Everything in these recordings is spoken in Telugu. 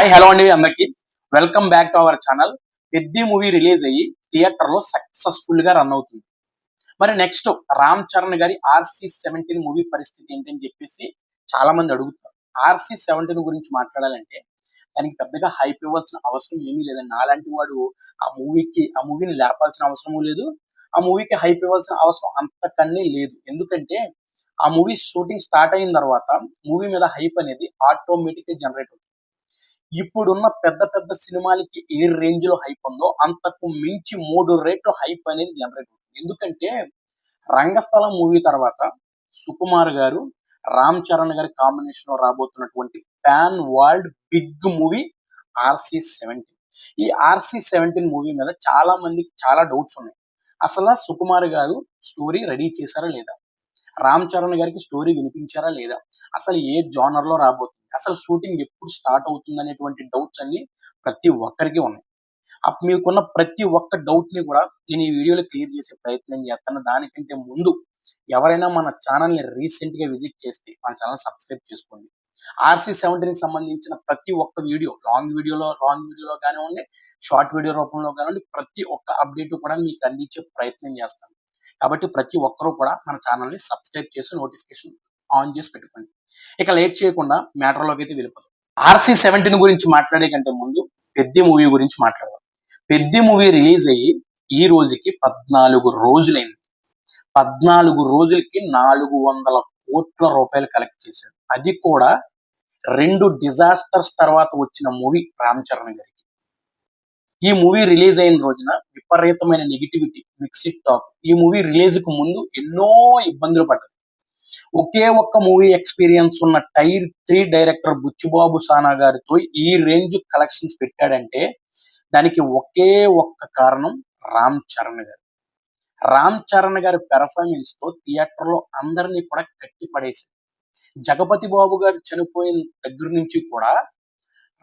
హాయ్ హలో అండి అందరికి welcome back to our channel. Peddi movie release అయ్యి థియేటర్ లో సక్సెస్ఫుల్ గా రన్ అవుతుంది. మరి నెక్స్ట్ రామ్ చరణ్ గారి RC-17 మూవీ పరిస్థితి ఏంటని చెప్పేసి చాలా మంది అడుగుతారు. RC-17 గురించి మాట్లాడాలంటే దానికి పెద్దగా హైప్ ఇవ్వాల్సిన అవసరం ఏమీ లేదండి. నాలాంటి వాడు ఆ మూవీని లేపాల్సిన అవసరము లేదు. ఆ మూవీకి హైప్ ఇవ్వాల్సిన అవసరం అంతకన్నీ లేదు. ఎందుకంటే ఆ మూవీ షూటింగ్ స్టార్ట్ అయిన తర్వాత మూవీ మీద హైప్ అనేది ఆటోమేటిక్ గా జనరేట్ అవుతుంది. ఇప్పుడున్న పెద్ద పెద్ద సినిమాలకి ఏ రేంజ్ లో హైప్ ఉందో అంతకు మించి 3 రెట్లు హైప్ అనేది జనరేట్ అవుతుంది. ఎందుకంటే 'రంగస్థలం' మూవీ తర్వాత సుకుమార్ గారు, రామ్ చరణ్ గారి కాంబినేషన్ లో రాబోతున్నటువంటి pan world big movie 'RC-17'. ఈ 'RC-17' మూవీ మీద చాలా మందికి చాలా డౌట్స్ ఉన్నాయి. అసలు సుకుమార్ గారు స్టోరీ రెడీ చేశారా లేదా? రామ్ చరణ్ గారికి స్టోరీ వినిపించారా లేదా? అసలు ఏ జోనర్ లో రాబోతుంది? అసలు షూటింగ్ ఎప్పుడు స్టార్ట్ అవుతుంది అనేటువంటి డౌట్స్ అన్ని ప్రతి ఒక్కరికి ఉన్నాయి. మీకున్న ప్రతి ఒక్క డౌట్ ని కూడా నేను ఈ వీడియోలో క్లియర్ చేసే ప్రయత్నం చేస్తాను. దానికంటే ముందు ఎవరైనా మన ఛానల్ ని రీసెంట్ గా విజిట్ చేస్తే మన ఛానల్ సబ్స్క్రైబ్ చేసుకోండి. RC-17 కి సంబంధించిన ప్రతి ఒక్క వీడియో లాంగ్ వీడియోలో కానివ్వండి, షార్ట్ వీడియో రూపంలో కానివ్వండి, ప్రతి ఒక్క అప్డేట్ కూడా మీకు అందించే ప్రయత్నం చేస్తాను. కాబట్టి ప్రతి ఒక్కరూ కూడా మన ఛానల్ ని సబ్స్క్రైబ్ చేసి నోటిఫికేషన్ ఆన్ చేసి పెట్టుకోండి. ఇక లేట్ చేయకుండా మ్యాటర్‌లోకి అయితే వెళ్ళిపోదాం. 'RC-17' గురించి మాట్లాడే కంటే ముందు 'పెద్ది' మూవీ గురించి మాట్లాడదాం. 'పెద్ది' మూవీ రిలీజ్ అయ్యి ఈ రోజుకి 14 రోజులైంది. 14 రోజులకి 400 కోట్ల కలెక్ట్ చేశాడు. అది కూడా 2 డిజాస్టర్స్ తర్వాత వచ్చిన మూవీ రామ్ చరణ్ గారికి. ఈ మూవీ రిలీజ్ అయిన రోజున విపరీతమైన నెగటివిటీ, మిక్స్డ్ టాక్. ఈ మూవీ రిలీజ్ కు ముందు ఎన్నో ఇబ్బందులు పడ్డారు. ఒకే ఒక్క మూవీ ఎక్స్పీరియన్స్ ఉన్న టైర్ 3 డైరెక్టర్ బుచ్చిబాబు సానా గారితో ఈ రేంజ్ కలెక్షన్స్ పెట్టాడంటే దానికి ఒకే ఒక్క కారణం రామ్ చరణ్ గారు. రామ్ చరణ్ గారి పెర్ఫార్మెన్స్ తో థియేటర్ లో అందరినీ కూడా కట్టి పడేసింది. జగపతి బాబు గారు చనిపోయిన దగ్గర నుంచి కూడా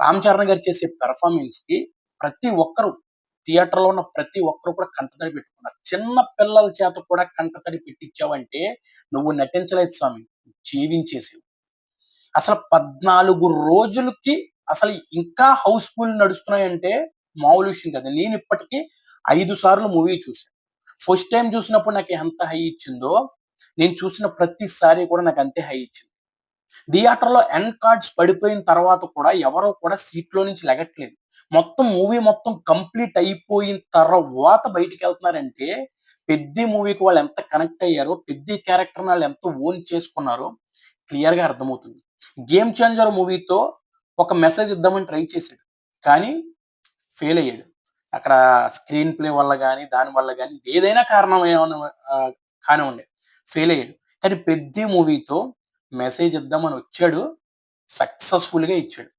రామ్ చరణ్ గారు చేసే పెర్ఫార్మెన్స్ కి ప్రతి ఒక్కరు థియేటర్ లో ఉన్న ప్రతి ఒక్కరు కూడా కంటతడి పెట్టుకున్నారు. చిన్న పిల్లల చేత కూడా కంటతడి పెట్టించావంటే నువ్వు నటించలేదు స్వామి, జీవించేసావు. అసలు 14 రోజులకి అసలు ఇంకా హౌస్ఫుల్ నడుస్తున్నాయంటే మామూలు విషయం కాదు. నేను ఇప్పటికీ 5 సార్లు మూవీ చూసాను. ఫస్ట్ టైం చూసినప్పుడు నాకు ఎంత హై ఇచ్చిందో నేను చూసిన ప్రతిసారి కూడా నాకు అంతే హై ఇచ్చింది. థియేటర్‌లో ఎండ్ కార్డ్స్ పడిపోయిన తర్వాత కూడా ఎవరు కూడా సీట్‌లో నుంచి లెగట్లేదు. మూవీ మొత్తం కంప్లీట్ అయిపోయిన తర్వాత బయటికెళ్తున్నారంటే, 'పెద్ది' మూవీకి వాళ్ళు ఎంత కనెక్ట్ అయ్యారో, 'పెద్ది' క్యారెక్టర్‌ని వాళ్ళు ఎంత ఓన్ చేసుకున్నారో క్లియర్‌గా అర్థమవుతుంది. 'గేమ్ చేంజర్' మూవీతో ఒక మెసేజ్ ఇద్దామని ట్రై చేశాడు. కానీ ఫెయిల్ అయ్యాడు. అక్కడ స్క్రీన్ ప్లే వల్ల గాని, దాని వల్ల గాని ఏదైనా కారణం ఏమన్నా కానివ్వండి ఫెయిల్ అయ్యాడు. కానీ 'పెద్ది' మూవీతో మెసేజ్ ఇద్దామని వచ్చాడు. సక్సెస్‌ఫుల్‌గా ఇచ్చాడు.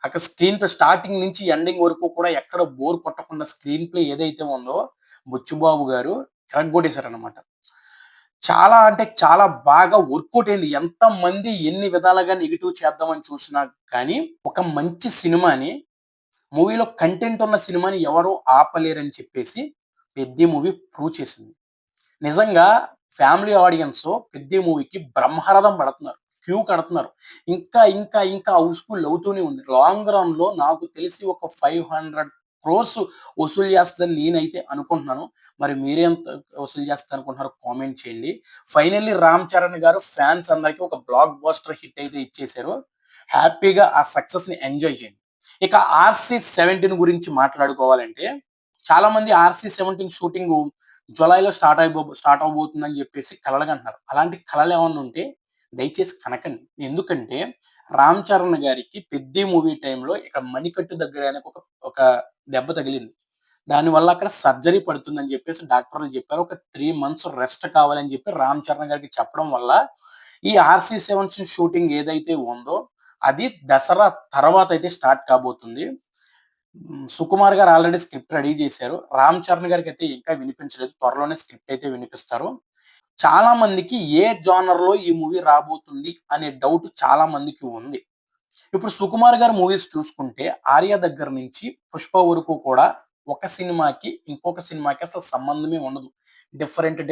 అక్కడ స్క్రీన్ ప్లే స్టార్టింగ్ నుంచి ఎండింగ్ వరకు కూడా ఎక్కడ బోర్ కొట్టకుండా స్క్రీన్ ప్లే ఏదైతే ఉందో బుచ్చిబాబు గారు ఇరగ్గొట్టేసారన్నమాట. చాలా అంటే చాలా బాగా వర్కౌట్ అయింది. ఎంతమంది ఎన్ని విధాలుగా నెగెటివ్ చేద్దామని చూసినా కానీ ఒక మంచి సినిమాని మూవీలో కంటెంట్ ఉన్న సినిమాని ఎవరు ఆపలేరని చెప్పేసి 'పెద్ది' మూవీ ప్రూవ్ చేసింది. నిజంగా ఫ్యామిలీ ఆడియన్స్ 'పెద్ది' మూవీకి బ్రహ్మరథం పడుతున్నారు. క్యూ కడుతున్నారు. ఇంకా హౌస్‌ఫుల్ అవుతూనే ఉంది. లాంగ్ రన్‌లో నాకు తెలిసి ఒక 500 క్రోర్స్ వసూలు చేస్తదని నేనైతే అనుకుంటున్నాను. మరి మీరెంత వసూలు చేస్తదనుకుంటున్నారో కామెంట్ చేయండి. ఫైనల్లీ రామ్ చరణ్ గారు ఫ్యాన్స్ అందరికి ఒక బ్లాక్ బస్టర్ హిట్ అయితే ఇచ్చేసారు. హ్యాపీగా ఆ సక్సెస్‌ని ఎంజాయ్ చేయండి. ఇక 'RC-17' గురించి మాట్లాడుకోవాలంటే చాలా మంది 'RC-17' షూటింగు జులైలో స్టార్ట్ అవ్వబోతుందని చెప్పేసి కలలుగంటున్నారు. అలాంటి కలలు ఏమన్నా ఉంటే దయచేసి కనకండి. ఎందుకంటే రామ్ చరణ్ గారికి 'పెద్ది' మూవీ టైమ్‌లో ఇక్కడ మణికట్టు దగ్గర ఆయనకు ఒక దెబ్బ తగిలింది. దానివల్ల అక్కడ సర్జరీ పడుతుందని చెప్పేసి డాక్టర్లు చెప్పారు. ఒక 3 మంత్స్ రెస్ట్ కావాలని చెప్పి రామ్ చరణ్ గారికి చెప్పడం వల్ల ఈ 'RC-17' షూటింగ్ ఏదైతే ఉందో అది దసరా తర్వాత అయితే స్టార్ట్ కాబోతుంది. సుకుమార్ గారు ఆల్రెడీ స్క్రిప్ట్ రెడీ చేశారు. రామ్ చరణ్ గారికైతే ఇంకా వినిపించలేదు. త్వరలోనే స్క్రిప్ట్ అయితే వినిపిస్తారు. చాలా మందికి ఏ జోనర్‌లో ఈ మూవీ రాబోతుంది అనే డౌట్ చాలా మందికి ఉంది. ఇప్పుడు సుకుమార్ గారి మూవీస్ చూసుకుంటే 'ఆర్య' దగ్గర నుంచి 'పుష్ప' వరకు కూడా ఒక సినిమాకి, ఇంకొక సినిమాకి అసలు సంబంధమే ఉండదు. డిఫరెంట్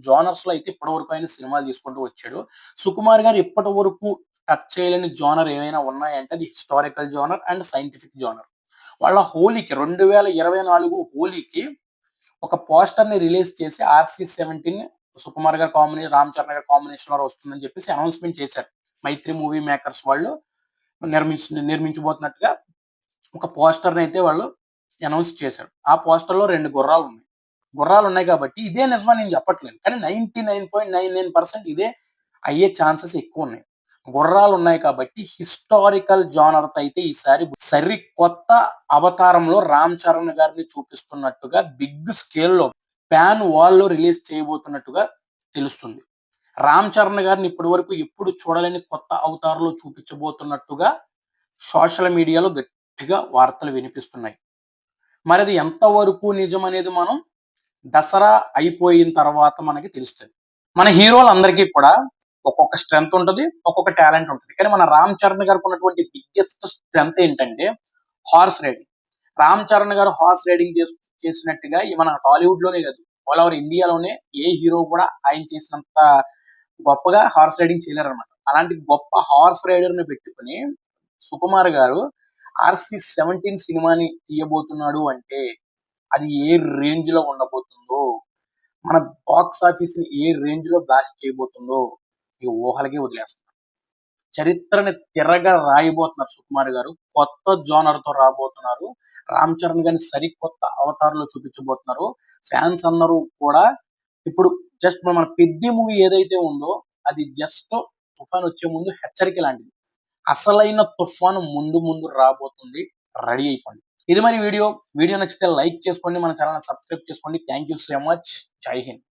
జోనర్స్‌లో అయితే ఇప్పటివరకు ఆయన సినిమాలు తీసుకుంటూ వచ్చాడు. సుకుమార్ గారు ఇప్పటి వరకు టచ్ చేయలేని జోనర్ ఏమైనా ఉన్నాయంటే అది historical genre and scientific genre. వాళ్ళ హోలీకి 2024 హోలీకి ఒక పోస్టర్‌ని రిలీజ్ చేసి 'ఆర్‌సీ-17' సుకుమార్ గారి రామ్ చరణ్ గారి కాంబినేషన్‌లో వస్తుందని చెప్పేసి అనౌన్స్‌మెంట్ చేశారు. మైత్రి మూవీ మేకర్స్ వాళ్ళు నిర్మించబోతున్నట్టుగా ఒక పోస్టర్‌నైతే వాళ్ళు అనౌన్స్ చేశారు. ఆ పోస్టర్‌లో 2 గుర్రాలున్నాయి. గుర్రాలున్నాయి కాబట్టి ఇదే నిజమని నేను చెప్పట్లేదు. కానీ 99.99% ఇదే అయ్యే ఛాన్సెస్ ఎక్కువున్నాయి. గుర్రాలున్నాయి కాబట్టి హిస్టారికల్ జోనర్‌తో అయితే ఈసారి సరికొత్త అవతారంలో రామ్ చరణ్ గారిని చూపిస్తున్నట్టుగా బిగ్ స్కేల్‌లో పాన్ వాల్‌లో రిలీజ్ చేయబోతున్నట్టుగా తెలుస్తుంది. రామ్ చరణ్ గారిని ఇప్పటివరకు ఎప్పుడు చూడలేని కొత్త అవతారంలో చూపించబోతున్నట్టుగా సోషల్ మీడియాలో గట్టిగా వార్తలు వినిపిస్తున్నాయి. మరది ఎంతవరకు నిజమనేది మనం దసరా అయిపోయిన తర్వాత మనకి తెలుస్తది. మన హీరోలందరికీ కూడా ఒక్కొక్క స్ట్రెంత్ ఉంటది. ఒక్కొక్క టాలెంట్ ఉంటది. కానీ మన 'రామ్ చరణ్' గారికి ఉన్నటువంటి బిగ్గెస్ట్ స్ట్రెంత్ ఏంటంటే హార్స్ రైడింగ్. 'రామ్ చరణ్' గారు హార్స్ రైడింగ్ చేసినట్టుగా మన టాలీవుడ్‌లోనే కాదు, ఆల్ ఓవర్ ఇండియాలోనే ఏ హీరో కూడా ఆయన చేసినంత గొప్పగా హార్స్ రైడింగ్ చేయలేరన్నమాట. అలాంటి గొప్ప హార్స్ రైడర్‌ని పెట్టుకొని సుకుమార్ గారు 'ఆర్‌సీ-17' సినిమాని తీయబోతున్నాడు అంటే అది ఏ రేంజ్‌లో ఉండబోతుందో, మన బాక్స్ ఆఫీస్‌ని ఏ రేంజ్‌లో బ్లాస్ట్ చేయబోతుందో ఈ ఊహలకే వదిలేస్తున్నా. చరిత్రని రాయబోతున్నారు సుకుమార్ గారు. కొత్త జోనర్‌తో రాబోతున్నారు. 'రామ్ చరణ్' గారిని సరికొత్త అవతారంలో చూపించబోతున్నారు. ఫ్యాన్స్ అందరూ కూడా ఇప్పుడు జస్ట్ మన 'పెద్ది' మూవీ ఏదైతే ఉందో అది జస్ట్ తుఫాన్ వచ్చే ముందు హెచ్చరిక లాంటిది. అసలైన తుఫాను ముందు ముందు రాబోతుంది. రెడీ అయిపోండి. ఇది మరి వీడియో. వీడియో నచ్చితే లైక్ చేసుకోండి. మన ఛానెల్‌ని సబ్స్క్రైబ్ చేసుకోండి. Thank you so much. జై హింద్.